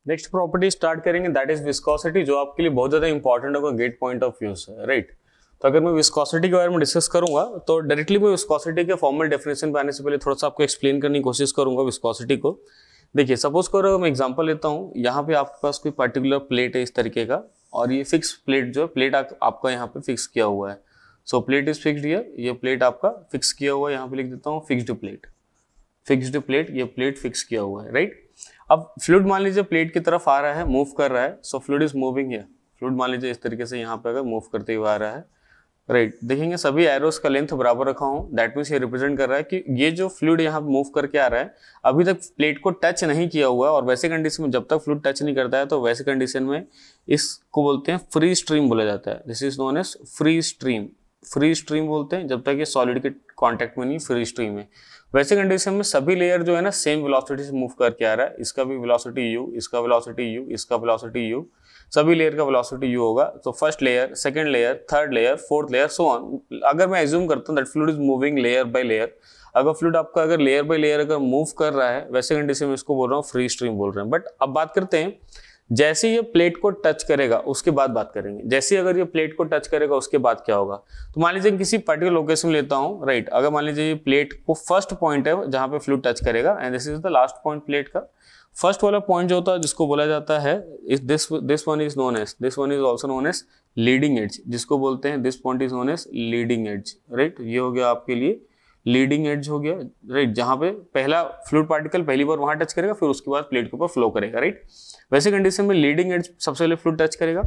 Next property start करेंगे, that is viscosity, जो आपके लिए बहुत ज्यादा इंपॉर्टेंट होगा गेट पॉइंट ऑफ व्यू से, राइट। तो अगर मैं विस्कोसिटी के बारे में डिस्कस करूंगा तो डायरेक्टली मैं विस्कोसिटी के फॉर्मल डेफिनेशन पे आने से पहले थोड़ा सा आपको एक्सप्लेन करने की कोशिश करूंगा विस्कोसिटी को। देखिए सपोज करो मैं एग्जांपल लेता हूँ, यहाँ पे आपके पास कोई पर्टिकुलर प्लेट है इस तरीके का, और ये फिक्स प्लेट जो है प्लेट आपका यहाँ पे फिक्स किया हुआ है। सो प्लेट इज फिक्स्ड हियर, ये प्लेट आपका फिक्स किया हुआ है, यहाँ पे लिख देता हूँ फिक्स्ड प्लेट, फिक्स्ड प्लेट, ये प्लेट फिक्स किया हुआ है, राइट। अब फ्लूइड मान लीजिए प्लेट की तरफ आ रहा है, मूव कर रहा है, so fluid is moving here, fluid मान लीजिए इस तरीके से यहाँ पे अगर मूव करते हुए आ रहा है, राइट। देखेंगे सभी एरोस का लेंथ बराबर रखा हूँ, दैट मीन्स ये रिप्रेजेंट कर रहा है कि ये जो फ्लूइड यहाँ पे मूव करके आ रहा है अभी तक प्लेट को टच नहीं किया हुआ है, और वैसे कंडीशन में जब तक फ्लूइड टच नहीं करता है तो वैसे कंडीशन में इसको बोलते हैं फ्री स्ट्रीम बोला जाता है। This is known as free stream, free stream बोलते हैं जब तक ये सॉलिड के कांटेक्ट में नहीं, फ्री स्ट्रीम है। वैसे कंडीशन में सभी लेयर जो है ना सेम वेलोसिटी से मूव करके आ रहा है, इसका भी वेलोसिटी u, इसका वेलोसिटी u, इसका वेलोसिटी u, सभी लेयर का वेलोसिटी u होगा। तो first layer, second layer, third layer, fourth layer, so on. अगर मैं एज्यूम करता हूँ that fluid is moving layer by layer, अगर फ्लूइड आपका अगर लेयर बाय लेयर अगर मूव कर रहा है, वैसे कंडीशन में इसको बोल रहा हूँ फ्री स्ट्रीम बोल रहे हैं। बट अब बात करते हैं जैसे ये प्लेट को टच करेगा उसके बाद बात करेंगे, जैसे अगर ये प्लेट को टच करेगा उसके बाद क्या होगा। तो मान लीजिए किसी पर्टिकुलर लोकेशन लेता हूँ, राइट। अगर मान लीजिए ये प्लेट को फर्स्ट पॉइंट है जहां पे फ्लूइड टच करेगा, and this is the last point plate का। फर्स्ट वाला पॉइंट जो होता है जिसको बोला जाता है this one is known as, this one is also known as leading edge, जिसको बोलते हैं this point is known as leading edge, right. ये हो गया आपके लिए लीडिंग एज हो गया, राइट, जहां पे पहला फ्लूइड पार्टिकल पहली बार वहां टच करेगा, फिर उसके बाद प्लेट के ऊपर फ्लो करेगा, राइट। वैसे कंडीशन में लीडिंग एज सबसे पहले फ्लूइड टच करेगा,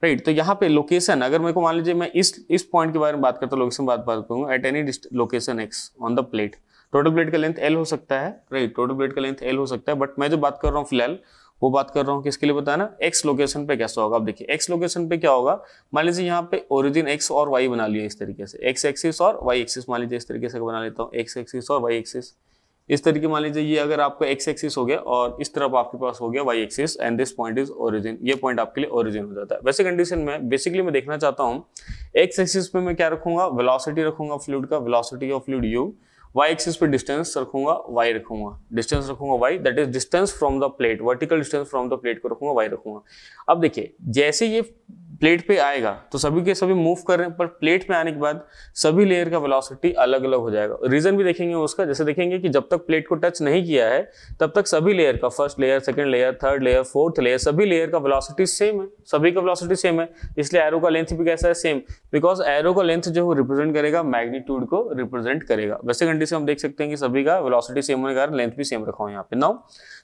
राइट। तो यहाँ पे लोकेशन, अगर मेरे को मान लीजिए मैं इस पॉइंट के बारे में बात करता हूँ, लोकेशन बात करूंगा, at any location x on the plate, total plate का लेंथ एल हो सकता है, राइट, टोटल प्लेट का लेंथ एल हो सकता है। बट मैं जो बात कर रहा हूँ फिलहाल वो बात कर रहा हूँ किसके लिए बताना, एक्स लोकेशन पे कैसा होगा। अब देखिए एक्स लोकेशन पे क्या होगा, मान लीजिए यहाँ पे ओरिजिन एक्स और वाई बना लिया इस तरीके से, एक्स एक्सिस और वाई एक्सिस मान लीजिए इस तरीके से बना लेता हूँ, एक्स एक्सिस और वाई एक्सिस इस तरीके मान लीजिए। ये अगर आपका एक्स एक्सिस हो गया और इस तरफ आपके पास हो गया Y axis, and this point is origin, ये पॉइंट आपके लिए ओरिजिन हो जाता है। वैसे कंडीशन में बेसिकली मैं देखना चाहता हूँ एक्स एक्सिस पे मैं क्या रखूंगा, वेलोसिटी रखूंगा फ्लूइड का, velocity of fluid u, Y axis पे डिस्टेंस रखूंगा, y रखूंगा, डिस्टेंस रखूंगा y, that is distance from the plate, vertical distance from the plate को रखूंगा y रखूंगा। अब देखिए जैसे ये प्लेट पे आएगा तो सभी के सभी मूव कर रहे हैं, पर प्लेट पे आने के बाद सभी लेयर का वेलोसिटी अलग अलग हो जाएगा। रीजन भी देखेंगे उसका, जैसे देखेंगे कि जब तक प्लेट को टच नहीं किया है तब तक सभी लेयर का, first layer, second layer, third layer, fourth layer, सभी लेयर का वेलोसिटी सेम है, सभी का वेलोसिटी सेम है, इसलिए एरो का लेंथ भी कैसा है, सेम, बिकॉज एरो का लेंथ जो रिप्रेजेंट करेगा मैग्नीट्यूड को रिप्रेजेंट करेगा। वैसे कंडीशन हम देख सकते हैं कि सभी का वेलोसिटी सेम होने के कारण लेंथ भी सेम रखा हूं यहाँ पे। Now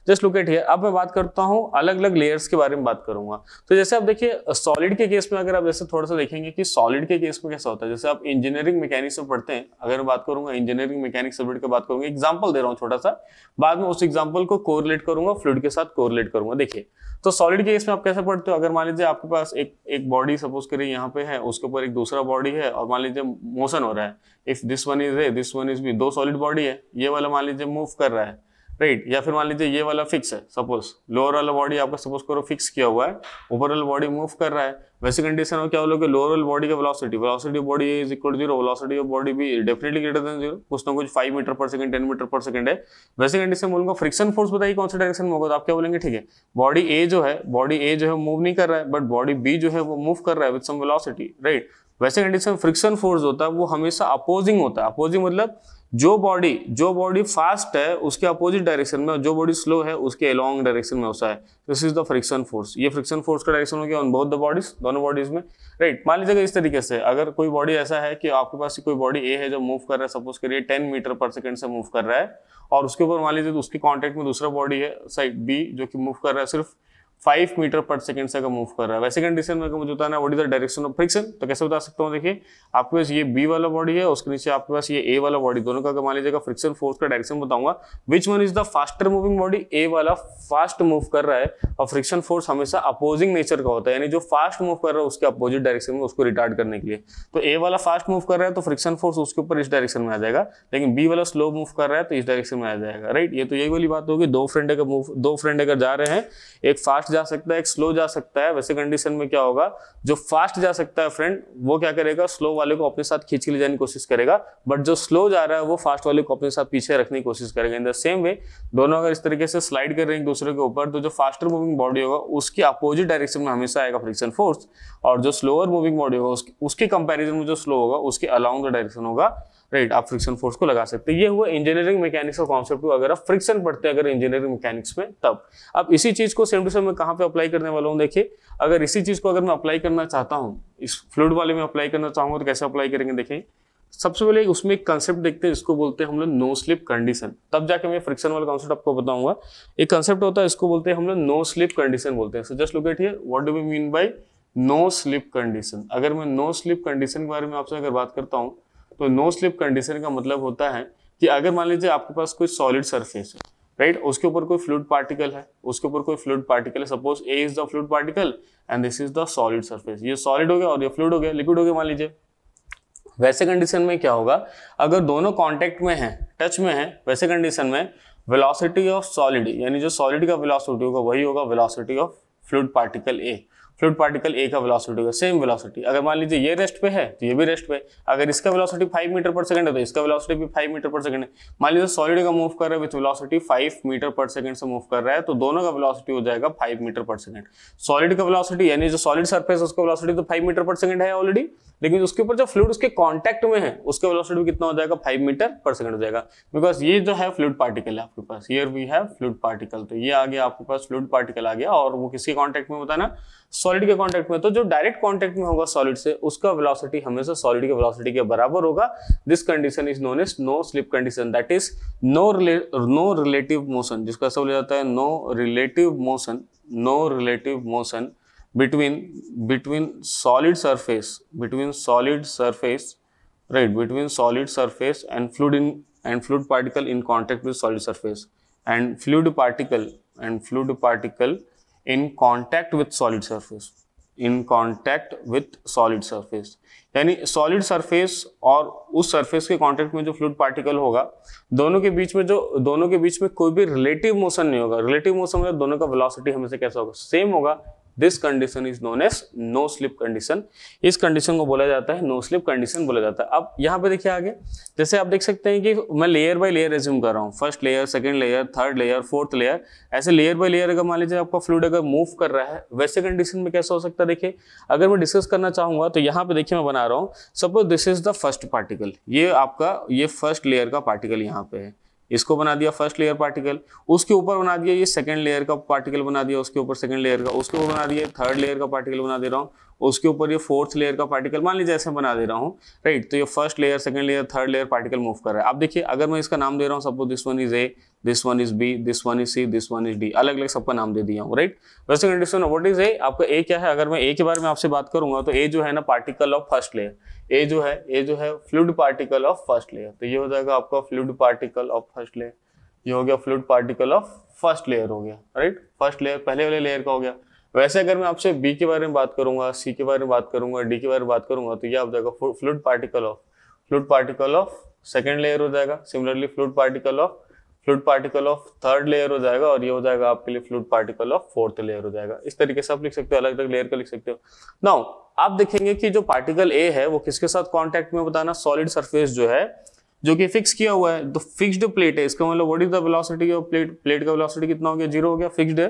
just look at here, अब मैं बात करता हूँ अलग अलग लेयर्स के बारे में बात करूंगा। तो जैसे आप देखिए सॉलिड के केस में अगर आप जैसे थोड़ा सा देखेंगे कि सॉलिड के केस में कैसा होता है, जैसे आप इंजीनियरिंग मैकेनिक्स में पढ़ते हैं, अगर मैं बात करूंगा इंजीनियरिंग मैकेनिक्स सब्जेक्ट की बात करूंगा, एग्जांपल दे रहा हूँ छोटा सा, बाद में उस एग्जांपल को कोरिलेट करूंगा फ्लूइड के साथ कोरिलेट करूंगा। देखिए तो सॉलिड के केस में आप कैसे पढ़ते हो, अगर मान लीजिए आपके पास एक बॉडी सपोज करिए यहाँ पे है, उसके ऊपर एक दूसरा बॉडी है, और मान लीजिए मोशन हो रहा है, if this one is A, this one is B, दो सॉलिड बॉडी है, ये वाला मान लीजिए मूव कर रहा है, राइट, या फिर मान लीजिए ये वाला फिक्स है, सपोज लोअर वाला बॉडी आपका सपोज करो फिक्स किया हुआ है, ऊपर वाला बॉडी मूव कर रहा है। वैसे कंडीशन में क्या बोलोगे, लोअर वाला बॉडी का velocity of body is equal to 0, velocity of body भी डेफिनेटली ग्रेटर देन 0, कुछ ना कुछ 5 metre per second, 10 metre per second है। वैसे कंडीशन में बोलूंगा फ्रिक्शन फोर्स बताइए कौन सा डायरेक्शन में होगा, तो आप क्या बोलेंगे, ठीक है बॉडी ए जो है मूव नहीं कर रहा है, बट बॉडी बी जो है वो मूव कर रहा है विद सम वेलोसिटी, राइट। वैसे कंडीशन फ्रिक्शन फोर्स होता है वो हमेशा अपोजिंग होता है, अपोजिंग मतलब जो बॉडी फास्ट है उसके अपोजिट डायरेक्शन में, जो बॉडी स्लो है उसके अलोंग डायरेक्शन में होता है। This is the friction force, ये फ्रिक्शन फोर्स का डायरेक्शन हो गया ऑन बोथ द बॉडीज, दोनों बॉडीज में, राइट। मान लीजिएगा इस तरीके से अगर कोई बॉडी ऐसा है कि आपके पास कोई बॉडी ए है जो मूव कर रहा है, सपोज करिए 10 मीटर पर सेकंड से मूव कर रहा है, और उसके ऊपर मान लीजिए उसके कॉन्टेक्ट में दूसरा बॉडी है साइड बी जो कि मूव कर रहा है सिर्फ 5 मीटर पर सेकंड से अगर मूव कर रहा है। वैसे कंडीशन में मुझे बताना what is the direction of friction, तो कैसे बता सकता हूँ, देखिए आपके पास ये बी वाला बॉडी है, उसके नीचे आपके पास ये ए वाला बॉडी, दोनों का मान लीजिएगा फ्रिक्शन फोर्स का डायरेक्शन बताऊंगा, which one is the faster moving body, A वाला फास्ट मूव कर रहा है, और फ्रिक्शन फोर्स हमेशा अपोजिंग नेचर का होता है, यानी जो फास्ट मूव कर रहा है उसके अपोजिट डायरेक्शन में उसको रिटार्ड करने के लिए। तो ए वाला फास्ट मूव कर रहा है तो फ्रिक्शन फोर्स उसके ऊपर इस डायरेक्शन में आ जाएगा, लेकिन बी वाला स्लो मूव कर रहा है तो इस डायरेक्शन में आ जाएगा, राइट। ये तो यही वाली बात होगी, दो फ्रेंड अगर जा रहे हैं, एक फास्ट जा सकता है, एक स्लो जा सकता है। वैसे कंडीशन में क्या होगा, जो फास्ट जा सकता है फ्रेंड वो क्या करेगा, स्लो वाले को अपने साथ खींच के ले जाने की कोशिश करेगा, बट जो स्लो जा रहा है वो फास्ट वाले को अपने साथ पीछे रखने की कोशिश करेगा। इन द सेम वे दोनों अगर इस तरीके से स्लाइड कर रहे हैं एक दूसरे के ऊपर, तो जो फास्टर मूविंग बॉडी होगा उसकी अपोजिट डायरेक्शन में हमेशा आएगा फ्रिक्शन फोर्स, और जो स्लोअर मूविंग बॉडी होगा उसके कंपैरिजन में जो स्लो होगा उसके अलाउंग द डायरेक्शन होगा, राइट। आप फ्रिक्शन फोर्स को लगा सकते हैं। ये हुआ इंजीनियरिंग मैकेनिक्स का कॉन्सेप्ट। अगर आप फ्रिक्शन पढ़ते हैं अगर इंजीनियरिंग मैकेनिक्स में, तब अब इसी चीज को सेम टू सेम मैं कहां पे अप्लाई करने वाला हूं, देखिए अगर इसी चीज को अगर मैं अप्लाई करना चाहता हूं, इस फ्लूइड वाले में अप्लाई करना चाहूंगा तो कैसे अप्लाई करेंगे, देखिए सबसे पहले उसमें एक कंसेप्ट देखते हैं, इसको बोलते हैं हम लोग नो स्लिप कंडीशन। तब जाके मैं फ्रिक्शन वाला कॉन्सेप्ट आपको बताऊंगा। एक कंसेप्ट होता है, इसको बोलते हैं हम लोग नो स्लिप कंडीशन बोलते हैं। So just look at here, what do we mean by no slip condition. अगर मैं नो स्लिप कंडीशन के बारे में आपसे अगर बात करता हूं, तो नो स्लिप कंडीशन का मतलब होता है कि अगर मान लीजिए आपके पास कोई सॉलिड सरफेस है, राइट, उसके ऊपर कोई फ्लूइड पार्टिकल है, उसके ऊपर कोई फ्लूइड पार्टिकल है, suppose A is the fluid particle and this is the solid surface. ये सॉलिड हो गया और ये फ्लूइड हो गया, लिक्विड हो गया मान लीजिए। वैसे कंडीशन में क्या होगा, अगर दोनों कांटेक्ट में है, टच में है, वैसे कंडीशन में वेलोसिटी ऑफ सॉलिड, यानी जो सॉलिड का वेलोसिटी होगा वही होगा velocity of fluid particle A. Fluid particle A का वेलोसिटी होगा सेम वेलोसिटी। अगर मान लीजिए ये रेस्ट पे है तो ये भी रेस्ट पे, अगर इसका वेलोसिटी 5 मीटर पर सेकंड है तो इसका वेलोसिटी भी 5 मीटर पर सेकंड है। मान लीजिए सॉलिड का मूव कर रहा है with velocity 5 metre per second से मूव कर रहा है, तो दोनों का वेलोसिटी हो जाएगा 5 मीटर पर सेकंड। सॉलिड का वेलोसिटी यानी जो सॉलिड सरफेस है उसका वेलोसिटी तो 5 मीटर पर सेकंड है ऑलरेडी, लेकिन उसके ऊपर जो फ्लूइड उसके कांटेक्ट में है उसका वेलोसिटी कितना हो जाएगा, 5 मीटर पर सेकंड हो जाएगा। बिकॉज ये जो है फ्लूइड पार्टिकल है आपके पास, here we have fluid particle, तो ये आ गया आपके पास फ्लूइड पार्टिकल आ गया, और वो किसके कांटेक्ट में होता है ना, सॉलिड के कांटेक्ट में। तो जो डायरेक्ट कांटेक्ट में होगा सॉलिड से उसका वेलोसिटी हमेशा सॉलिड के वेलोसिटी के बराबर होगा। This condition is known as no slip condition, that is no relative motion, जिसका सब ले जाता है no relative motion between solid surface and fluid particle in contact with solid surface, and fluid particle in contact with solid surface, यानी solid surface और उस surface के contact में जो फ्लूइड पार्टिकल होगा, दोनों के बीच में कोई भी रिलेटिव मोशन नहीं होगा। रिलेटिव मोशन मतलब दोनों का वेलोसिटी हमेशा कैसा होगा, सेम होगा। This condition is known as no slip condition. इस कंडीशन को बोला जाता है नो स्लिप कंडीशन बोला जाता है। अब यहाँ पे देखिए आगे, जैसे आप देख सकते हैं कि मैं लेयर बाय लेयर एज्यूम कर रहा हूँ, first layer, second layer, third layer, fourth layer, ऐसे लेयर बाय लेयर अगर मान लीजिए आपका फ्लूइड अगर मूव कर रहा है, वैसे कंडीशन में कैसा हो सकता है, देखिए अगर मैं डिस्कस करना चाहूंगा तो यहाँ पे देखिए मैं बना रहा हूँ, suppose this is the first particle, ये आपका ये फर्स्ट लेयर का पार्टिकल यहाँ पे है, इसको बना दिया फर्स्ट लेयर पार्टिकल, उसके ऊपर बना दिया ये सेकंड लेयर का पार्टिकल बना दिया, उसके ऊपर सेकंड लेयर का, उसके ऊपर बना दिया थर्ड लेयर का पार्टिकल बना दे रहा हूँ, उसके ऊपर ये फोर्थ लेयर का पार्टिकल मान लीजिए ऐसे बना दे रहा हूँ, राइट। तो ये first layer, second layer, third layer particle move कर रहा है। अब देखिए अगर मैं इसका नाम दे रहा हूँ, suppose this one is A, this one is B, this one is C, this one is D, अलग अलग सबका नाम दे दिया हूँ, राइट। वैसे कंडीशन व्हाट इज ए, आपका ए क्या है, अगर मैं ए के बारे में आपसे बात करूंगा तो ए जो है ना पार्टिकल ऑफ फर्स्ट लेयर, ए जो है fluid particle of first layer, तो ये हो जाएगा आपका fluid particle of first layer, ये हो गया fluid particle of first layer हो गया, राइट। फर्स्ट लेयर पहले वाले लेयर का हो गया। वैसे अगर मैं आपसे बी के बारे में बात करूंगा, सी के बारे में बात करूंगा, डी के बारे में बात करूंगा, तो ये आप जाएगा fluid particle of second layer हो जाएगा। Similarly fluid particle of third layer हो जाएगा, और ये हो जाएगा आपके लिए fluid particle of fourth layer हो जाएगा। इस तरीके से आप लिख सकते हो, अलग अलग लेयर का लिख सकते हो। नाउ आप देखेंगे कि जो पार्टिकल ए है वो किसके साथ कॉन्टैक्ट में, बताना, सॉलिड सरफेस जो है जो कि फिक्स किया हुआ है, तो फिक्स्ड प्लेट है, इसका मतलब what is the velocity of plate का वेलोसिटी कितना हो गया, 0 हो गया, फिक्स्ड है।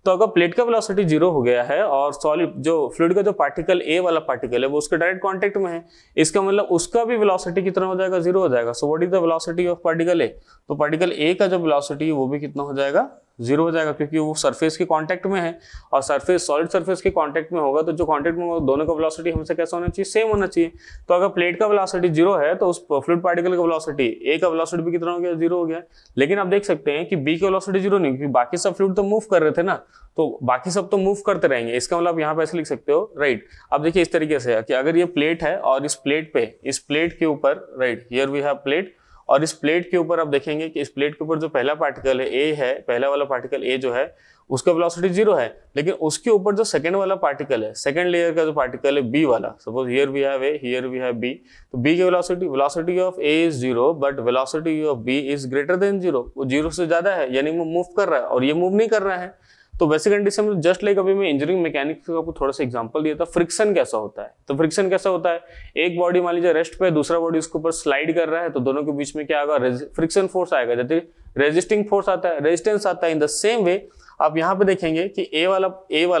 तो अगर प्लेट का वेलोसिटी 0 हो गया है और सॉलिड जो फ्लूइड का जो पार्टिकल ए वाला पार्टिकल है वो उसके डायरेक्ट कांटेक्ट में है, इसका मतलब उसका भी वेलोसिटी कितना हो जाएगा, 0 हो जाएगा। So what is the velocity of particle A, तो पार्टिकल ए का जो वेलोसिटी है वो भी कितना हो जाएगा, 0 हो जाएगा, क्योंकि वो सरफेस के कांटेक्ट में है, और सरफेस सॉलिड सरफेस के कांटेक्ट में होगा तो जो कांटेक्ट में होगा दोनों का वेलोसिटी हमेशा कैसा होना चाहिए, सेम होना चाहिए। तो अगर प्लेट का वेलोसिटी 0 है तो उस फ्लूइड पार्टिकल का वेलोसिटी ए का वेलोसिटी भी कितना हो गया, 0 हो गया। लेकिन आप देख सकते हैं कि बी की वेलोसिटी 0 नहीं, क्योंकि बाकी सब फ्लूइड तो मूव कर रहे थे ना, तो बाकी सब तो मूव करते रहेंगे, इसका मतलब यहाँ पे ऐसे लिख सकते हो, राइट। अब देखिए इस तरीके से कि अगर ये प्लेट है और इस प्लेट के ऊपर, right, here we have plate, और इस प्लेट के ऊपर आप देखेंगे कि इस प्लेट के ऊपर जो पहला पार्टिकल है ए है, पहला वाला पार्टिकल ए जो है उसका वेलोसिटी 0 है, लेकिन उसके ऊपर जो सेकंड वाला पार्टिकल है, सेकंड लेयर का जो पार्टिकल है बी वाला, suppose here we have A, here we have B, तो बी की velocity of A is 0 but velocity of B is greater than 0, वो 0 से ज्यादा है, यानी वो मूव कर रहा है और ये मूव नहीं कर रहा है। तो वैसे कंडीशन में जस्ट लाइक अभी मैं इंजीनियरिंग मैकेनिक्स का आपको थोड़ा सा एग्जांपल दिया था, फ्रिक्शन कैसा होता है। तो फ्रिक्शन कैसा होता है, एक बॉडी मान लीजिए रेस्ट पे, दूसरा बॉडी उसके ऊपर स्लाइड कर रहा है, तो दोनों के बीच में क्या आएगा, फ्रिक्शन फोर्स आएगा, जैसे रेजिस्टिंग फोर्स आता है, रेजिस्टेंस आता है। इन द सेम वे आप यहाँ पे देखेंगे कि ए वाला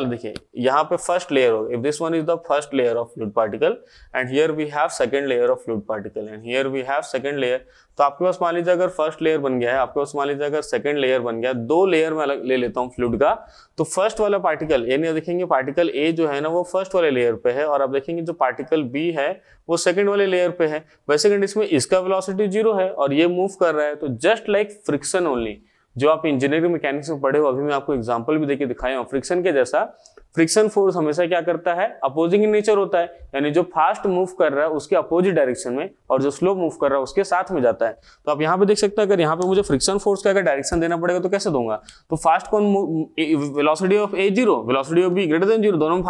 देखिए, यहाँ पे फर्स्ट लेयर होगा, if this one is the first layer of fluid particle and here we have second layer of fluid particle and here we have second layer. तो आपके पास मान लीजिए अगर फर्स्ट लेयर बन गया है, आपके पास मान लीजिए अगर सेकंड लेयर बन गया, दो लेयर में अलग ले लेता हूँ फ्लूइड का, तो फर्स्ट वाला पार्टिकल यानी देखेंगे पार्टिकल ए जो है ना वो फर्स्ट वाले लेयर पे है, और आप देखेंगे जो पार्टिकल बी है वो सेकंड वाले लेयर पे है। वैसे कंडीशन में इसका वेलोसिटी 0 है और ये मूव कर रहा है, तो जस्ट लाइक फ्रिक्शन ओनली, जो आप इंजीनियरिंग मैकेनिक्स में पढ़े हो, अभी मैं आपको एग्जांपल भी देके दिखाया हूं फ्रिक्शन के जैसा। फ्रिक्शन फोर्स हमेशा क्या करता है, अपोजिंग इन नेचर होता है, यानी जो फास्ट मूव कर रहा है उसके अपोजिट डायरेक्शन में और जो स्लो मूव कर रहा है उसके साथ में जाता है। तो आप यहाँ पे देख सकते हैं, अगर यहाँ पे मुझे फ्रिक्शन फोर्स का अगर डायरेक्शन देना पड़ेगा तो कैसे दूंगा, तो फास्ट कौन, velocity of A 0, velocity of be greater than 0, दोनों में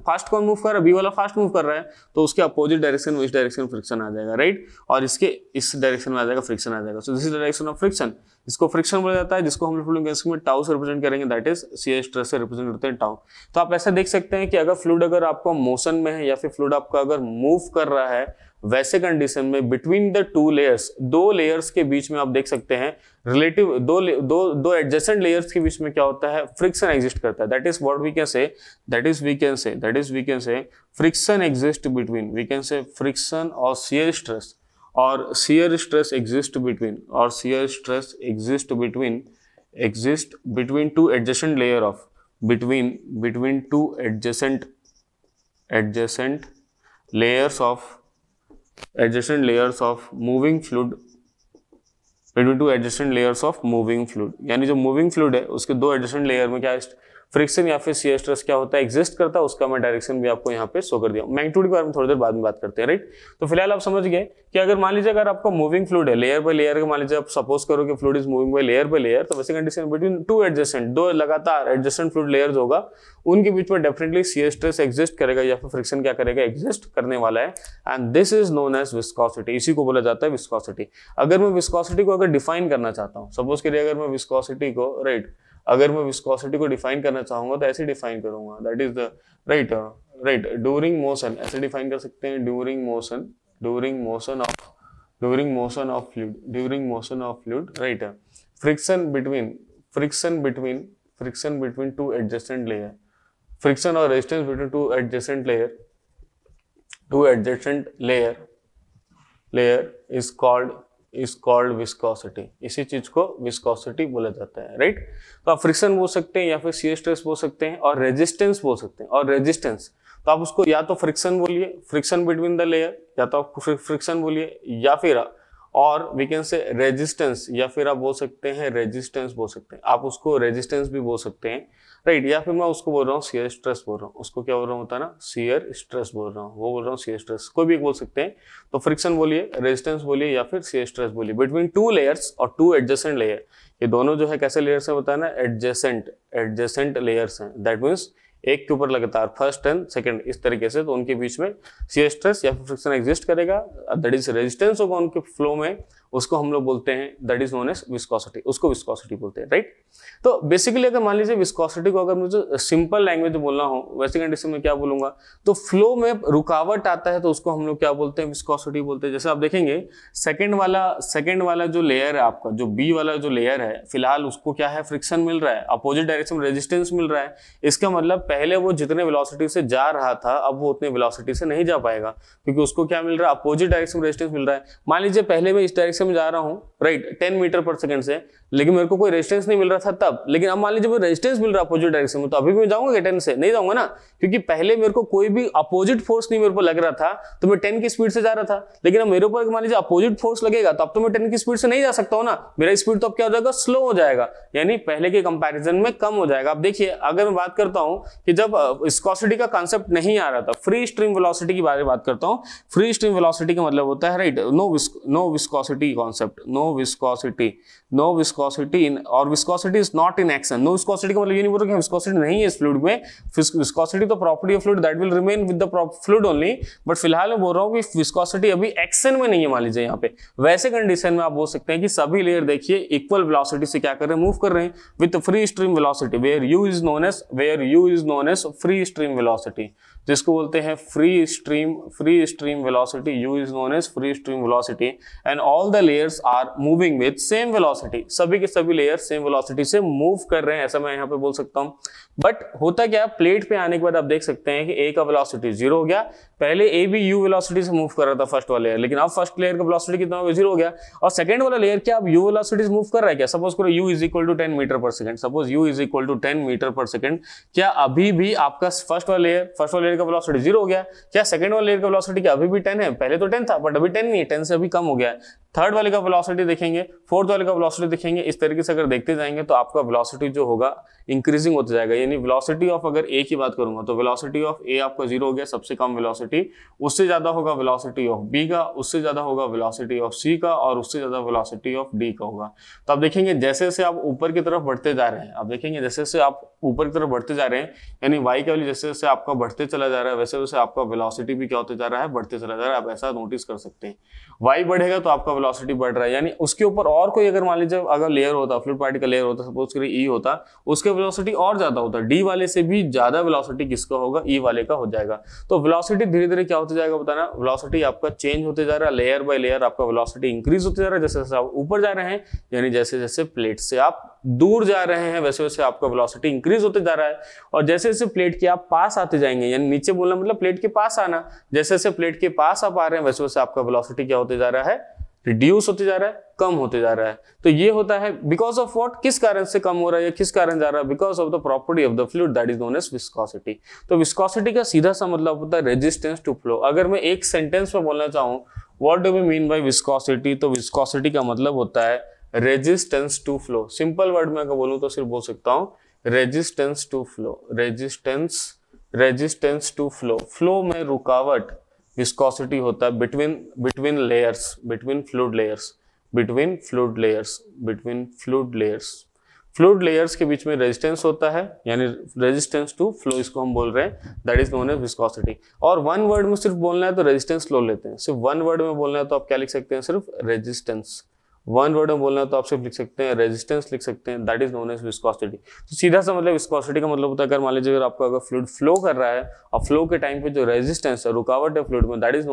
फास्ट कौन मूव कर रहा है, बी वाला फास्ट मूव कर रहा है, तो उसके अपोजिट डायरेक्शन में इस डायरेक्शन फ्रिक्शन आ जाएगा, राइट, और इसके इस डायरेक्शन में आ जाएगा फ्रिक्शन आ जाएगा। So this is direction of friction, इसको फ्रिक्शन बोला जाता है, जिसको हम फ्लूइड में टाउ से रिप्रेजेंट करेंगे, दैट इज शियर स्ट्रेस से रिप्रेजेंट करते हैं टाउ। तो आप ऐसा देख सकते हैं कि अगर फ्लूइड अगर आपका मोशन में है या फिर फ्लूइड आपका अगर मूव कर रहा है, वैसे कंडीशन में बिटवीन द टू लेयर्स, दो लेयर्स के बीच में आप देख सकते हैं रिलेटिव दो एडजेसेंट लेयर्स के बीच में क्या होता है, फ्रिक्शन एग्जिस्ट करता है। That is what we can say, that is we can say friction exist between, we can say friction और shear stress, or shear stress exist between two adjacent layer of between two adjacent layers of moving fluid, between two adjacent layers of moving fluid, यानी जो moving fluid है उसके दो adjacent layer में क्या friction या फिर शियर स्ट्रेस क्या होता है, एग्जिस्ट करता है, उसका मैं डायरेक्शन भी आपको यहाँ पे शो कर दिया। मैग्नीट्यूड के बारे में थोड़ी देर बाद में बात करते हैं, राइट। तो फिलहाल आप समझ गए कि अगर मान लीजिए अगर आपका मूविंग फ्लूइड है लेयर बाय लेयर, मान लीजिए आप सपोज करो कि fluid is moving by layer, तो वैसे कंडीशन बिटवीन टू एडजेसेंट, दो लगातार एडजेसेंट फ्लूइड लेयर्स होगा, उनके बीच में डेफिनेटली शियर स्ट्रेस एग्जिस्ट करेगा या फिर फ्रिक्शन क्या करेगा, एग्जिस्ट करने वाला है, and this is known as viscosity, इसी को बोला जाता है विस्कोसिटी। अगर मैं विस्कोसिटी को अगर डिफाइन करना चाहता हूँ, सपोज करिए अगर मैं विस्कोसिटी को, राइट, अगर मैं विस्कोसिटी को डिफाइन करना चाहूंगा तो ऐसे डिफाइन करूंगा, that is the right during motion, ऐसे डिफाइन कर सकते हैं, during motion of fluid, right, friction between two adjacent layer, friction और resistance between two adjacent layer is called viscosity, इसी चीज को विस्कोसिटी बोला जाता है, राइट। तो आप फ्रिक्शन बोल सकते हैं या फिर शियर स्ट्रेस बोल सकते हैं और रेजिस्टेंस बोल सकते हैं, और रेजिस्टेंस तो आप उसको या तो फ्रिक्शन बोलिए, फ्रिक्शन बिटवीन द लेयर, या तो आप फ्रिक्शन बोलिए, या फिर और वी कैन से रेजिस्टेंस, या फिर आप बोल सकते हैं रेजिस्टेंस बोल सकते हैं, आप उसको रेजिस्टेंस भी बोल सकते हैं, राइट, या फिर मैं उसको बोल रहा हूँ शियर स्ट्रेस बोल रहा हूँ, उसको क्या बोल रहा हूँ होता है ना, शियर स्ट्रेस बोल रहा हूँ, वो बोल रहा हूँ शियर स्ट्रेस, कोई भी एक बोल सकते हैं। तो फ्रिक्शन बोलिए, रेजिस्टेंस बोलिए या फिर शियर स्ट्रेस बोलिए, बिटवीन टू लेयर्स और टू एडजेसेंट लेयर, ये दोनों जो है कैसे लेयर्स है बताया ना, एडजेसेंट लेयर्स हैं, दैट मीन्स एक के ऊपर लगातार फर्स्ट एंड सेकंड इस तरीके से, तो उनके बीच में शियर स्ट्रेस या फिर फ्रिक्शन एग्जिस्ट करेगा, दैट इज रेजिस्टेंस होगा उनके फ्लो में, उसको हम लोग बोलते हैं that is known as viscosity, उसको विस्कोसिटी बोलते हैं, राइट। तो बेसिकली अगर मान लीजिए विस्कोसिटी को अगर मुझे सिंपल लैंग्वेज में बोलना हो, वैसे कंडीशन में क्या बोलूंगा, तो फ्लो में रुकावट आता है तो उसको हम लोग क्या बोलते हैं, विस्कोसिटी बोलते हैं। जैसे आप देखेंगे सेकंड वाला जो लेयर है आपका, जो बी वाला जो लेयर है, फिलहाल उसको क्या है, फ्रिक्शन मिल रहा है, अपोजिट डायरेक्शन में रेजिस्टेंस मिल रहा है, इसका मतलब पहले वो जितने वेलोसिटी से जा रहा था अब वो उतने वेलोसिटी से नहीं जा पाएगा, क्योंकि उसको क्या मिल रहा है, अपोजिट डायरेक्शन में रेजिस्टेंस मिल रहा है। मान लीजिए पहले मैं इस डायरेक्शन में जा रहा हूँ, राइट, 10 मीटर पर सेकंड से, लेकिन मेरे को कोई रेजिस्टेंस नहीं मिल रहा था तब, लेकिन अब मान लीजिए मुझे रेजिस्टेंस मिल रहा है अपोजिट डायरेक्शन में, तो अभी भी मैं जाऊंगा 10 से, नहीं जाऊंगा ना, क्योंकि पहले मेरे को कोई भी अपोजिट फोर्स नहीं मेरे को लग रहा था, तो मैं 10 की स्पीड से जा रहा था, लेकिन अब मेरे ऊपर मान लीजिए अपोजिट फोर्स लगेगा तो अब तो मैं 10 की स्पीड से नहीं जा सकता हूं ना, मेरा स्पीड तो अब क्या हो जाएगा, स्लो हो जाएगा, यानी पहले के कंपैरिजन में कम हो जाएगा। अब देखिए अगर मैं बात करता हूं कि जब विस्कोसिटी का कांसेप्ट नहीं आ रहा था, फ्री स्ट्रीम वेलोसिटी की बात करता हूं, फ्री स्ट्रीम वेलोसिटी का मतलब होता है, right, no viscosity viscosity concept, no viscosity in, और viscosity is not in action. No viscosity का मतलब ये नहीं बोल रहा कि विस्कोसिटी नहीं है इस फ्लूइड में, विस्कोसिटी तो property of fluid that will remain with the fluid only, but फिलहाल मैं बोल रहा हूँ कि विस्कोसिटी अभी एक्शन में नहीं है। मान लीजिए यहाँ पे वैसे कंडीशन में आप बोल सकते हैं कि सभी लेयर देखिए इक्वल वेलोसिटी से क्या कर रहे हैं, मूव कर रहे हैं with free stream velocity, where u is known as free stream velocity, जिसको बोलते हैं free stream velocity, u is known as free stream velocity, and all the layers are moving with same velocity, सभी के सभी layer same velocity से move कर रहे हैं, ऐसा मैं यहाँ पे बोल सकता हूँ। बट होता क्या है, प्लेट पे आने के बाद आप देख सकते हैं कि ए का वेलोसिटी 0 हो गया, पहले ए भी यू वेलोसिटी से मूव कर रहा था फर्स्ट वाला लेयर, लेकिन अब फर्स्ट लेयर का वेलोसिटी कितना हो गया, 0 हो गया, और सेकंड वाला लेयर क्या अब यू वेलोसिटी से मूव कर रहा है क्या, सपोज करो u is equal to 10 metre per second, suppose u is equal to 10 metre per second, क्या अभी भी आपका फर्स्ट वाला लेयर का वेलोसिटी 0 हो गया, क्या सेकंड वाला लेयर का वेलोसिटी क्या अभी भी 10 है, पहले तो 10 था बट अभी 10 नहीं है, 10 से अभी कम हो गया है। थर्ड वाले का वेलोसिटी देखेंगे, फोर्थ वाले का वेलोसिटी देखेंगे, इस तरीके से अगर देखते जाएंगे तो आपका वेलोसिटी जो होगा इंक्रीजिंग होता जाएगा, यानी वेलोसिटी ऑफ, अगर ए की बात करूंगा तो वेलोसिटी ऑफ ए आपका 0 हो गया, सबसे कम वेलोसिटी, उससे ज्यादा होगा वेलोसिटी ऑफ बी का, उससे ज्यादा होगा वेलोसिटी ऑफ सी का, और उससे ज्यादा वेलोसिटी ऑफ डी का होगा। तो आप देखेंगे जैसे जैसे आप ऊपर की तरफ बढ़ते जा रहे हैं, आप देखेंगे जैसे जैसे आप ऊपर की तरफ बढ़ते जा रहे हैं, यानी वाई का वैल्यू जैसे जैसे आपका बढ़ते चला जा रहा है, वैसे वैसे आपका वेलोसिटी भी क्या होते जा रहा है, बढ़ते चला जा रहा है। आप ऐसा नोटिस कर सकते हैं, वाई बढ़ेगा तो आपका वेलोसिटी बढ़ रहा है, यानी उसके ऊपर और कोई अगर मान लीजिए अगर लेयर होता, फ्लूइड पार्टिकल लेयर होता, सपोज करिए ई होता, उसके वेलोसिटी और ज्यादा होता, डी वाले से भी ज्यादा वेलोसिटी किसका होगा, ई वाले का हो जाएगा। तो वेलोसिटी धीरे धीरे क्या होते जाएगा बताना, वेलोसिटी आपका चेंज होते जा रहा है, लेयर बाय लेयर आपका वेलोसिटी इंक्रीज होते जा रहा है, जैसे जैसे आप ऊपर जा रहे हैं, यानी जैसे जैसे प्लेट से आप दूर जा रहे हैं वैसे वैसे आपका वेलोसिटी इंक्रीज होते जा रहा है, और जैसे जैसे प्लेट के आप पास आते जाएंगे, यानी नीचे बोलना मतलब प्लेट के पास आना, जैसे जैसे प्लेट के पास आप आ रहे हैं वैसे वैसे आपका वेलोसिटी क्या होते जा रहा है, रिड्यूस होते जा रहा है, कम होते जा रहा है। तो ये होता है बिकॉज ऑफ व्हाट, किस कारण से कम हो रहा है या किस कारण जा रहा है, because of the property of the fluid that is known as viscosity. तो विस्कोसिटी का सीधा सा मतलब होता है रेजिस्टेंस टू फ्लो। अगर मैं एक सेंटेंस में बोलना चाहूँ what do we mean by viscosity, तो विस्कोसिटी का मतलब होता है resistance to flow. Simple word में अगर बोलूं तो सिर्फ बोल सकता हूँ resistance to flow, resistance to flow. Flow में रुकावट विस्कोसिटी होता है बिटवीन फ्लूइड लेयर्स के बीच में रेजिस्टेंस होता है, यानी रेजिस्टेंस टू फ्लो इसको हम बोल रहे हैं, that is known as viscosity. और वन वर्ड में सिर्फ बोलना है तो रेजिस्टेंस लो लेते हैं, सिर्फ वन वर्ड में बोलना है तो आप क्या लिख सकते हैं, सिर्फ रेजिस्टेंस। वन वर्ड में बोलना है तो आप सिर्फ लिख सकते हैं रेजिस्टेंस लिख सकते हैं, that is known as viscosity. तो सीधा सा मतलब विस्कोसिटी का मतलब होता है, अगर मान लीजिए अगर आपका अगर फ्लूइड फ्लो कर रहा है और फ्लो के टाइम पे जो रेजिस्टेंस है, रुकावट है फ्लूइड में, that is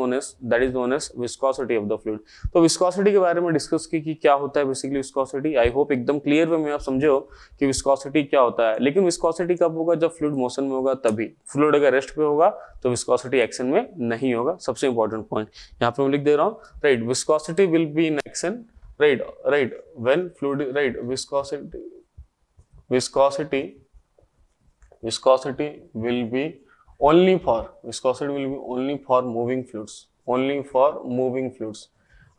known as viscosity of the fluid. तो विस्कोसिटी के बारे में डिस्कस की कि क्या होता है बेसिकली विस्कोसिटी। आई होप एकदम क्लियर वे में आप समझे हो कि विस्कोसिटी क्या होता है। लेकिन विस्कोसिटी कब होगा, जब फ्लूइड मोशन में होगा तभी। फ्लूइड अगर रेस्ट पे होगा तो विस्कोसिटी एक्शन में नहीं होगा। सबसे इंपॉर्टेंट पॉइंट यहाँ पे मैं लिख दे रहा हूँ, right, viscosity will be in action, right when fluid, right, viscosity will be only for moving fluids,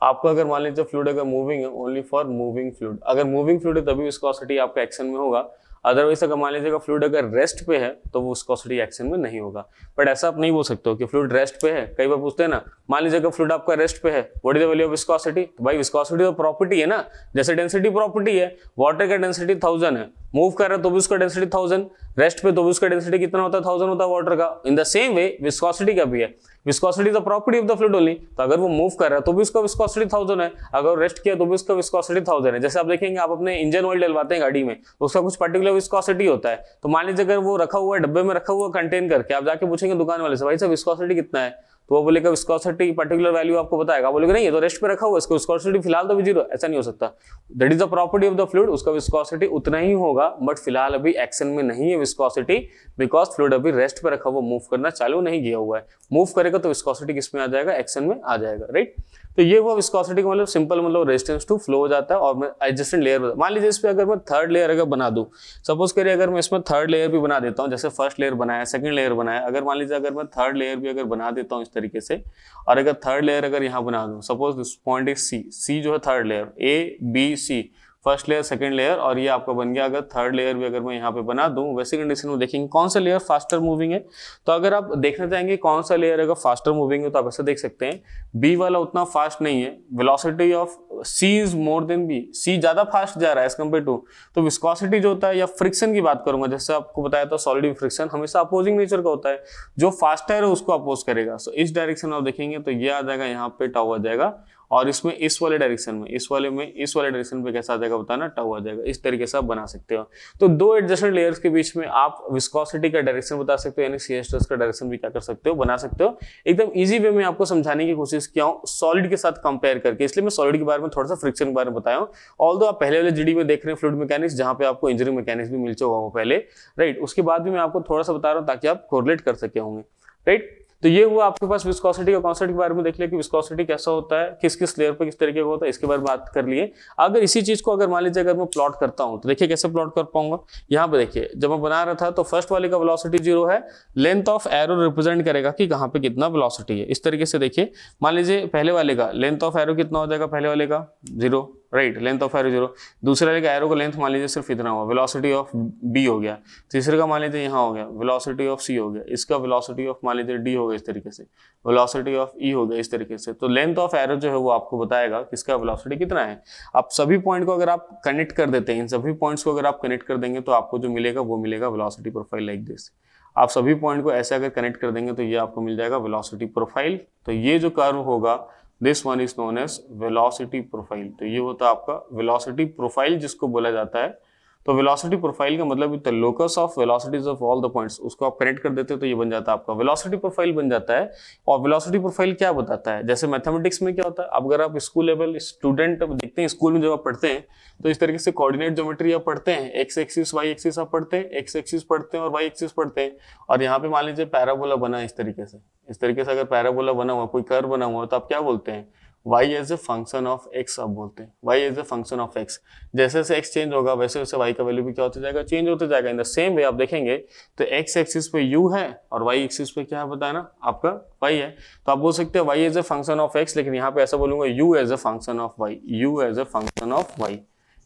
आपका अगर मान लीजिए फ्लूइड अगर मूविंग है, ओनली फॉर मूविंग फ्लूइड, अगर मूविंग फ्लूइड है तभी विस्कोसिटी आपका एक्शन में होगा, अदरवाइज अगर मान लीजिएगा फ्लूइड अगर रेस्ट पे है तो वो विस्कोसिटी एक्शन में नहीं होगा। बट ऐसा आप नहीं बोल सकते हो कि फ्लूइड रेस्ट पे है, कई बार पूछते हैं ना, मान लीजिएगा फ्लूइड आपका रेस्ट पे है, what is the value of viscosity, तो भाई विस्कोसिटी तो प्रॉपर्टी है ना, जैसे डेंसिटी प्रॉपर्टी है, वाटर का डेंसिटी 1000 है, मूव कर रहा है तो भी उसका डेंसिटी 1000, रेस्ट पे तो भी उसका डेंसिटी कितना होता है, 1000 होता है वाटर का। In the same way viscosity का भी है, viscosity the property of the fluid only, तो अगर वो मूव कर रहा है तो भी उसका विस्कोसिटी 1000 है, अगर रेस्ट किया तो भी उसका विस्कोसिटी 1000 है। जैसे आप देखेंगे आप अपने इंजन ऑयल डलवाते हैं गाड़ी में तो उसका कुछ पर्टिकुलर विस्कोसिटी होता है, तो मान लीजिए अगर वो रखा हुआ है डब्बे में रखा हुआ कंटेन करके, आप जाके पूछेंगे दुकान वाले से भाई साहब विस्कोसिटी कितना है, तो वो बोलेगा विस्कोसिटी पर्टिकुलर वैल्यू आपको बताएगा, बोलेगा नहीं ये तो रेस्ट पे रखा हुआ है, इसको विस्कोसिटी फिलहाल तो भी 0, ऐसा नहीं हो सकता। That is the property of the fluid, उसका विस्कोसिटी उतना ही होगा, बट फिलहाल अभी एक्शन में नहीं है विस्कोसिटी, बिकॉज फ्लूइड अभी रेस्ट पे रखा हुआ, मूव करना चालू नहीं किया हुआ है। मूव करेगा तो विस्कोसिटी किस में आ जाएगा, एक्शन में आ जाएगा, राइट। तो ये हुआ विस्कोसिटी का मतलब, सिंपल मतलब रेजिस्टेंस टू फ्लो हो जाता है। और मैं एडजेसेंट लेयर, मान लीजिए इस पे अगर मैं थर्ड लेयर अगर बना दूं, सपोज करिए अगर मैं इसमें थर्ड लेयर भी बना देता हूं, जैसे फर्स्ट लेयर बनाया, सेकंड लेयर बनाया, अगर मान लीजिए अगर मैं थर्ड लेयर भी अगर बना देता हूं इस तरीके से, और अगर थर्ड लेयर अगर यहाँ बना दूं, suppose this point is C जो है third layer, A B C, first layer, second layer, और ये आपका बन गया अगर थर्ड लेयर भी अगर मैं यहाँ पे बना दूं, वैसे कंडीशन में देखेंगे कौन सा लेयर फास्टर मूविंग है। तो अगर आप देखना चाहेंगे कौन सा लेयर अगर फास्टर मूविंग है तो आप ऐसे देख सकते हैं, बी वाला उतना फास्ट नहीं है, velocity of C is more than B, C ज्यादा फास्ट जा रहा है एज कम्पेयर टू। तो विस्कोसिटी जो होता है, या फ्रिक्शन की बात करूंगा, जैसे आपको बताया था सॉलिड फ्रिक्शन हमेशा अपोजिंग नेचर का होता है, जो फास्टर है उसको अपोज करेगा। सो इस डायरेक्शन में आप देखेंगे तो ये आ जाएगा यहाँ पे टाउ आ जाएगा, और इसमें इस वाले डायरेक्शन में, इस वाले डायरेक्शन पे कैसा आ जाएगा बताना, टाउ आ जाएगा। इस तरीके से आप बना सकते हो। तो दो एडजस्टेंट लेयर्स के बीच में आप विस्कोसिटी का डायरेक्शन बता सकते हो, यानी सी एच का डायरेक्शन भी क्या कर सकते हो, बना सकते हो। एकदम इजी वे में आपको समझाने की कोशिश किया हूँ सॉलिड के साथ कंपेयर करके, इसलिए मैं सॉलिड के बारे में थोड़ा सा फ्रिक्शन के बारे में बताया हूँ। ऑल्दो आप पहले वाले जीडी में देख रहे हैं फ्लूइड मैकेनिक्स, जहां पे आपको इंजीनियरिंग मैकेनिक्स भी मिल चुका होगा पहले, राइट। उसके बाद भी मैं आपको थोड़ा सा बता रहा हूँ ताकि आप कोरिलेट कर सके होंगे, राइट। तो ये हुआ आपके पास विस्कोसिटी का कॉन्सेप्ट के बारे में देख लिया कि विस्कोसिटी कैसा होता है, किस किस लेयर पे किस तरीके का होता है, इसके बारे में बात कर लिए। अगर इसी चीज को अगर मान लीजिए अगर मैं प्लॉट करता हूं तो देखिए कैसे प्लॉट कर पाऊंगा। यहाँ पे देखिए जब मैं बना रहा था तो फर्स्ट वाले का वेलोसिटी 0 है, लेंथ ऑफ एरो रिप्रेजेंट करेगा कि कहाँ पे कितना वेलोसिटी है। इस तरीके से देखिए, मान लीजिए पहले वाले का लेंथ ऑफ एरो कितना हो जाएगा, पहले वाले का 0, राइट, लेंथ ऑफ एरो 0। दूसरे वाले का एरो का लेंथ मान लीजिए सिर्फ इतना हुआ, वेलोसिटी ऑफ बी हो गया। तीसरे का मान लीजिए यहाँ हो गया, वेलोसिटी ऑफ सी हो गया। इसका वेलोसिटी ऑफ मान लीजिए डी हो गया, इस तरीके से वेलोसिटी ऑफ ई हो गया, इस तरीके से। तो लेंथ ऑफ एरो जो है वो आपको बताएगा किसका वेलोसिटी कितना है। आप सभी पॉइंट को अगर आप कनेक्ट कर देते हैं, इन सभी पॉइंट्स को अगर आप कनेक्ट कर देंगे तो आपको जो मिलेगा वो मिलेगा वेलोसिटी प्रोफाइल लाइक दिस। आप सभी पॉइंट को ऐसे अगर कनेक्ट कर देंगे तो ये आपको मिल जाएगा वेलोसिटी प्रोफाइल। तो ये जो कर्व होगा this one is known as velocity profile. तो ये होता है आपका वेलोसिटी प्रोफाइल जिसको बोला जाता है। तो वेलोसिटी प्रोफाइल का मतलब the locus of velocities of all the points, उसको आप कनेक्ट कर देते हो तो ये बन जाता है आपका वेलोसिटी प्रोफाइल बन जाता है। और वेलोसिटी प्रोफाइल क्या बताता है, जैसे मैथमेटिक्स में क्या होता है, अब अगर आप स्कूल लेवल स्टूडेंट देखते हैं, स्कूल में जब आप पढ़ते हैं तो इस तरीके से कोऑर्डिनेट ज्योमेट्री आप पढ़ते हैं, एक्स एक्सिस वाई एक्सिस आप पढ़ते हैं, एक्स एक्सिस पढ़ते हैं और वाई एक्सिस पढ़ते हैं। और यहाँ पे मान लीजिए पैराबोला बना है इस तरीके से अगर पैराबोला बना हुआ, कोई कर्व बना हुआ तो आप क्या बोलते हैं, y as a function of x आप बोलते हैं, y as a function of x। जैसे जैसे x चेंज होगा वैसे वैसे y का वैल्यू भी क्या होता जाएगा, चेंज होते जाएगा। इन द सेम वे आप देखेंगे तो x एक्सिस पे u है और y एक्सिस पे क्या है बताना, आपका y है। तो आप बोल सकते हैं y as a function of x, लेकिन यहाँ पे ऐसा बोलूंगा u as a function of y, u as a function of y,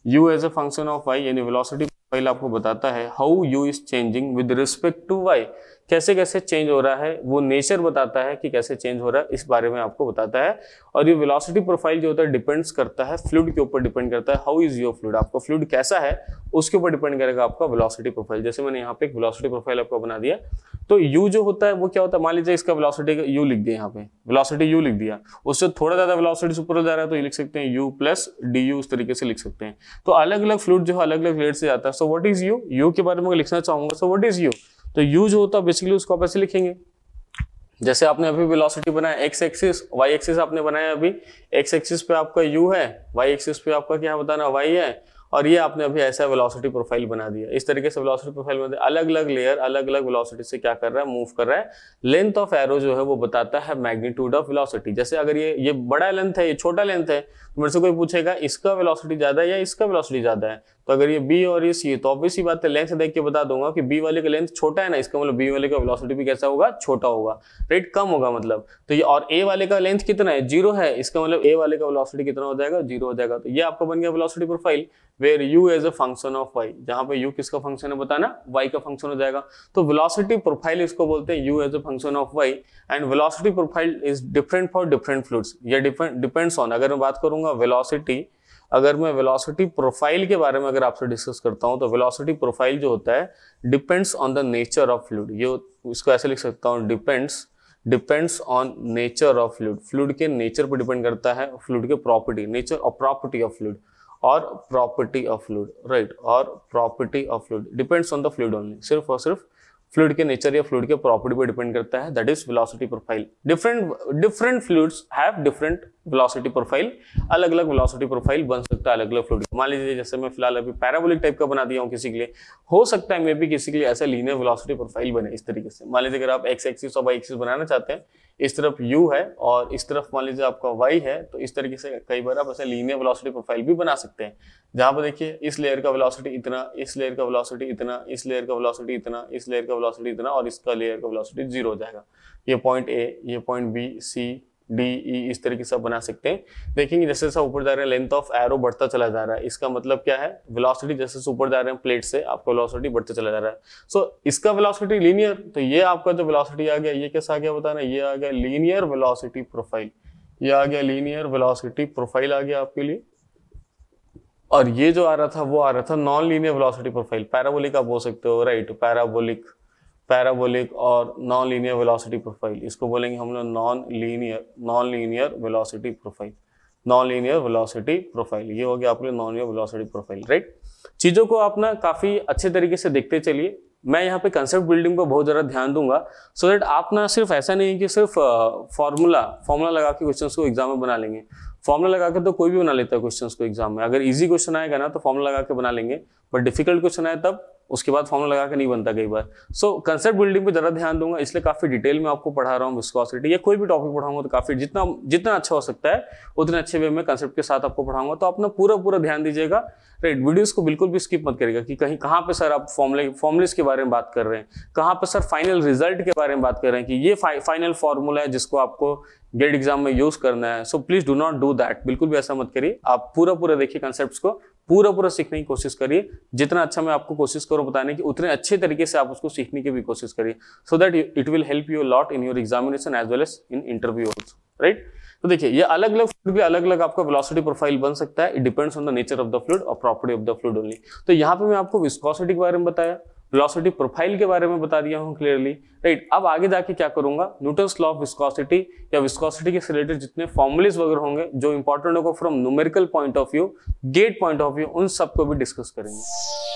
u as a function of y। यानी वेलोसिटी प्रोफाइल आपको बताता है how u is changing with respect to y, कैसे कैसे चेंज हो रहा है, वो नेचर बताता है कि कैसे चेंज हो रहा है, इस बारे में आपको बताता है। और ये वेलोसिटी प्रोफाइल जो होता है डिपेंड्स करता है फ्लूइड के ऊपर, डिपेंड करता है हाउ इज योर फ्लूइड, आपका फ्लूइड कैसा है उसके ऊपर डिपेंड करेगा आपका वेलोसिटी प्रोफाइल। जैसे मैंने यहाँ पे एक वेलोसिटी प्रोफाइल आपको बना दिया, तो u जो होता है वो क्या होता है, मान लीजिए इसका वेलोसिटी u लिख दिया, यहाँ पे वेलोसिटी u लिख दिया, उससे थोड़ा ज्यादा वेलोसिटी ऊपर जा रहा है तो ये लिख सकते हैं u प्लस du, इस तरीके से लिख सकते हैं। तो अलग अलग फ्लूइड जो है अलग अलग रेट से जाता है। सो व्हाट इज u के बारे में लिखना चाहूंगा, सो व्हाट इज u, तो u जो होता है बेसिकली उसको आप ऐसे लिखेंगे, जैसे आपने अभी वेलोसिटी बनाया x एक्सिस, y एक्सिस आपने बनाया अभी, x एक्सिस पे आपका u है, y एक्सिस पे आपका क्या बताना y है, और ये आपने अभी ऐसा वेलोसिटी प्रोफाइल बना दिया। इस तरीके से वेलोसिटी प्रोफाइल में अलग अलग लेयर अलग अलग वेलोसिटी से क्या कर रहा है, मूव कर रहा है। लेंथ ऑफ एरो जो है वो बताता है मैग्नीट्यूड ऑफ वेलोसिटी। जैसे अगर ये बड़ा लेंथ है, ये छोटा लेंथ है, तो मेरे से कोई पूछेगा इसका वेलोसिटी ज्यादा है या इसका वेलोसिटी ज्यादा है, तो अगर ये बी और ये सी है तो ऑब्वियस सी बात है लेंथ देख के बता दूंगा कि बी वाले का लेंथ छोटा है ना, इसका मतलब बी वाले का वेलोसिटी भी कैसा होगा, छोटा होगा, राइट, कम होगा मतलब। तो ये और ए वाले का लेंथ कितना है, 0 है, इसका मतलब ए वाले का वेलोसिटी कितना हो जाएगा, 0 हो जाएगा। तो ये आपका बन गया velocity profile where u as a function of y, जहां पे u किसका फंक्शन है बताना, y का फंक्शन हो जाएगा। तो वेलोसिटी प्रोफाइल इसको बोलते हैं u as a function of y, and velocity profile is different for different fluids. ये डिपेंड्स ऑन, अगर मैं बात करूंगा वेलोसिटी, अगर मैं वेलोसिटी प्रोफाइल के बारे में अगर आपसे डिस्कस करता हूं तो वेलोसिटी प्रोफाइल जो होता है depends on the nature of fluid. ये इसको ऐसे लिख सकता हूं, depends on nature of fluid, fluid के नेचर पर डिपेंड करता है, फ्लूइड के प्रॉपर्टी, नेचर और प्रॉपर्टी ऑफ फ्लूइड, और प्रॉपर्टी ऑफ फ्लूइड, राइट, और property of fluid depends on the fluid only, सिर्फ और सिर्फ फ्लूइड के नेचर या फ्लूइड के प्रॉपर्टी पर डिपेंड करता है, that is velocity profile. Different fluids have different velocity profile, अलग अलग वेलोसिटी प्रोफाइल बन सकता है अलग अलग फ्लूइड। मान लीजिए जैसे मैं फिलहाल अभी पैराबोलिक टाइप का बना दिया हूं किसी के लिए, हो सकता है मे भी किसी के लिए ऐसा लीनियर वेलोसिटी प्रोफाइल बने इस तरीके से। मान लीजिए अगर आप एक्स एक्सिस और वाई एक्सिस बनाना चाहते हैं, इस तरफ u है और इस तरफ मान लीजिए आपका y है, तो इस तरीके से कई बार आप ऐसे लीनियर वेलोसिटी प्रोफाइल भी बना सकते हैं, जहां पर देखिए इस लेयर का वेलोसिटी इतना, इस लेयर का वेलोसिटी इतना, इस लेयर का वेलोसिटी इतना, इस लेयर का वेलोसिटी इतना, और इसका लेयर का वेलोसिटी 0 हो जाएगा। ये पॉइंट A, ये point B, C, D E इस तरीके से आप बना सकते हैं। देखेंगे जैसे जैसे ऊपर जा रहे हैं लेंथ ऑफ एरो बढ़ता चला जा रहा है, इसका मतलब क्या है, वेलोसिटी जैसे जैसे ऊपर जा रहे हैं प्लेट से आपका वेलोसिटी बढ़ता चला जा रहा है। सो इसका वेलोसिटी लीनियर, तो ये आपका जो वेलोसिटी आ गया ये कैसा आ गया बताना, ये आ गया लीनियर वेलोसिटी प्रोफाइल, ये आ गया लीनियर वेलोसिटी प्रोफाइल आ गया आपके लिए। और ये जो आ रहा था वो आ रहा था non linear velocity profile, parabolic आप बोल सकते हो, राइट, पैराबोलिक और नॉन लीनियर वेलोसिटी प्रोफाइल, इसको बोलेंगे हम लोग non linear velocity profile, non linear velocity profile, ये हो गया आपके non linear velocity profile, right. चीजों को आप ना काफी अच्छे तरीके से देखते चलिए, मैं यहाँ पे कंसेप्ट बिल्डिंग पर बहुत ज़्यादा ध्यान दूंगा, सो दैट आप ना सिर्फ ऐसा नहीं कि सिर्फ फॉर्मूला लगा के क्वेश्चंस को एग्जाम में बना लेंगे। फॉर्मूला लगा के तो कोई भी बना लेता है क्वेश्चंस को एग्जाम में, अगर इजी क्वेश्चन आएगा ना तो फॉर्मूला लगा के बना लेंगे, बट डिफिकल्ट क्वेश्चन आए तब उसके बाद फॉर्मूला लगा के नहीं बनता कई बार। सो कंसेप्ट बिल्डिंग पे ज़्यादा ध्यान दूंगा, इसलिए काफी डिटेल में आपको पढ़ा रहा हूँ विस्कोसिटी, या कोई भी टॉपिक पढ़ाऊंगा तो काफी जितना अच्छा हो सकता है उतने अच्छे वे में कंसेप्ट के साथ आपको पढ़ाऊंगा, तो अपना पूरा ध्यान दीजिएगा, राइट। वीडियोस को बिल्कुल भी स्किप मत करिएगा कि कहीं कहाँ पे सर आप फॉर्मुलेस के बारे में बात कर रहे हैं, कहाँ पे सर फाइनल रिजल्ट के बारे में बात कर रहे हैं कि ये फाइनल फॉर्मूला है जिसको आपको गेट एग्जाम में यूज करना है। So please do not do that, बिल्कुल भी ऐसा मत करिए, आप पूरा देखिए कंसेप्ट्स को, पूरा सीखने की कोशिश करिए, जितना अच्छा मैं आपको कोशिश करूँ बताने की उतने अच्छे तरीके से आप उसको सीखने की भी कोशिश करिए, so that it will help you lot in your examination as well as in interview also, right. तो देखिए ये अलग अलग आपका वेलोसिटी प्रोफाइल बन सकता है, it depends on the nature of the fluid और property of the fluid only. तो यहाँ पे मैं आपको विस्कोसिटी के बारे में बताया, वेलोसिटी प्रोफाइल के बारे में बता दिया हूँ क्लियरली, राइट। अब आगे जाके क्या करूंगा, न्यूटन्स लॉ ऑफ विस्कोसिटी या विस्कोसिटी के रिलेटेड जितने फॉर्मुलेस वगैरह होंगे जो इंपॉर्टेंट होगा from numerical point of view, GATE point of view, उन सबको भी डिस्कस करेंगे।